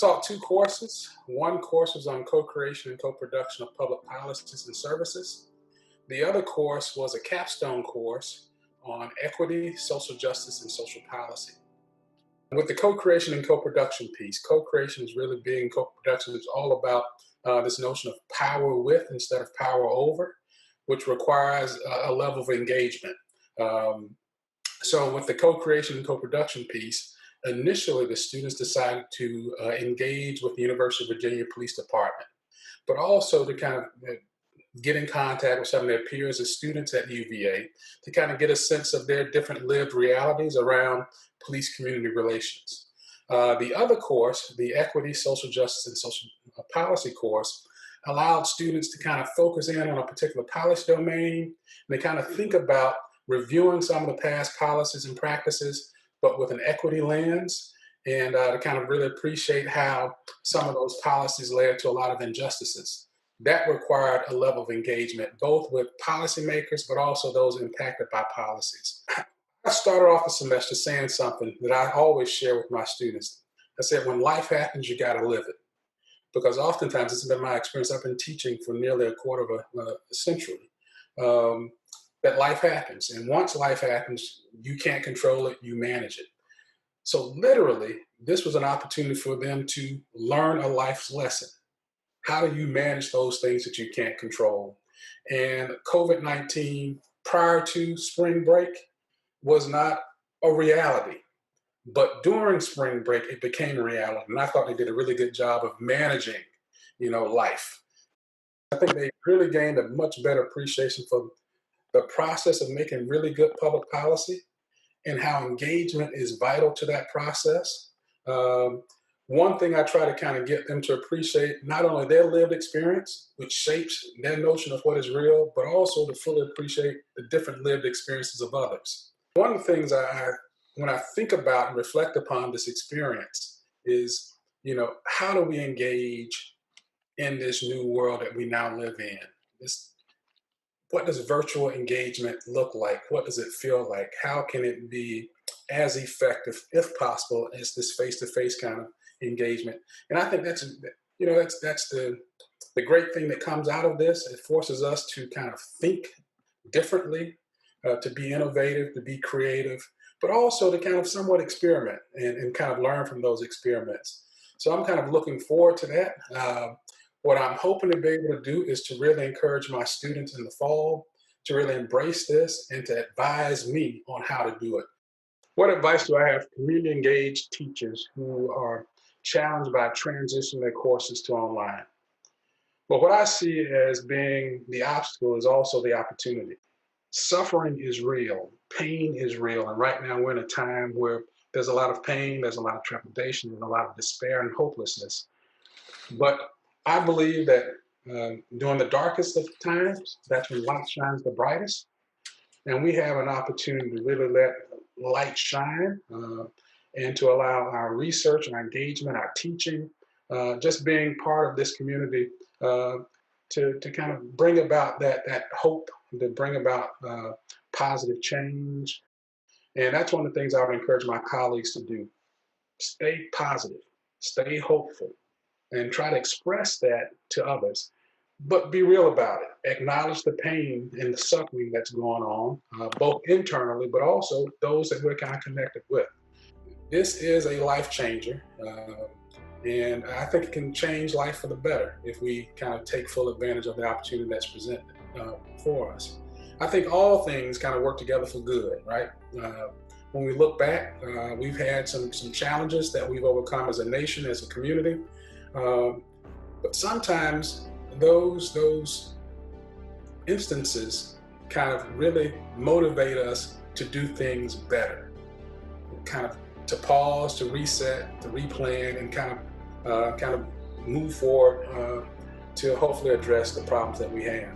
taught two courses. One course was on co-creation and co-production of public policies and services. The other course was a capstone course on equity, social justice, and social policy. With the co-creation and co-production piece, co-creation is really big, and co-production is all about this notion of power with instead of power over, which requires a level of engagement. So with the co-creation and co-production piece, initially the students decided to engage with the University of Virginia Police Department, but also to kind of get in contact with some of their peers as students at UVA to kind of get a sense of their different lived realities around police-community relations. The other course, the Equity, Social Justice, and Social Policy course, allowed students to kind of focus in on a particular policy domain, and they kind of think about reviewing some of the past policies and practices, but with an equity lens, and to kind of really appreciate how some of those policies led to a lot of injustices. That required a level of engagement, both with policymakers, but also those impacted by policies. I started off the semester saying something that I always share with my students. I said, when life happens, you got to live it. Because oftentimes, this has been my experience, I've been teaching for nearly a quarter of a century, that life happens. And once life happens, you can't control it, you manage it. So literally, this was an opportunity for them to learn a life's lesson. How do you manage those things that you can't control? And COVID-19, prior to spring break, was not a reality. But during spring break, it became a reality. And I thought they did a really good job of managing, life. I think they really gained a much better appreciation for the process of making really good public policy and how engagement is vital to that process. One thing I try to kind of get them to appreciate, not only their lived experience, which shapes their notion of what is real, but also to fully appreciate the different lived experiences of others. One of the things when I think about and reflect upon this experience is, how do we engage in this new world that we now live in? What does virtual engagement look like? What does it feel like? How can it be as effective, if possible, as this face-to-face kind of engagement? And I think that's the great thing that comes out of this. It forces us to kind of think differently, to be innovative, to be creative, but also to kind of somewhat experiment and kind of learn from those experiments. So I'm kind of looking forward to that. What I'm hoping to be able to do is to really encourage my students in the fall to really embrace this and to advise me on how to do it. What advice do I have for community engaged teachers who are challenged by transitioning their courses to online? Well, what I see as being the obstacle is also the opportunity. Suffering is real, pain is real, and right now we're in a time where there's a lot of pain, there's a lot of trepidation, and a lot of despair and hopelessness. But I believe that during the darkest of times, that's when light shines the brightest. And we have an opportunity to really let light shine and to allow our research and our engagement, our teaching, just being part of this community to kind of bring about that hope, to bring about positive change. And that's one of the things I would encourage my colleagues to do. Stay positive, stay hopeful, and try to express that to others. But be real about it. Acknowledge the pain and the suffering that's going on, both internally, but also those that we're kind of connected with. This is a life changer, and I think it can change life for the better if we kind of take full advantage of the opportunity that's presented for us. I think all things kind of work together for good, right? When we look back, we've had some challenges that we've overcome as a nation, as a community. But sometimes those instances kind of really motivate us to do things better, kind of to pause, to reset, to replan, and kind of move forward to hopefully address the problems that we have.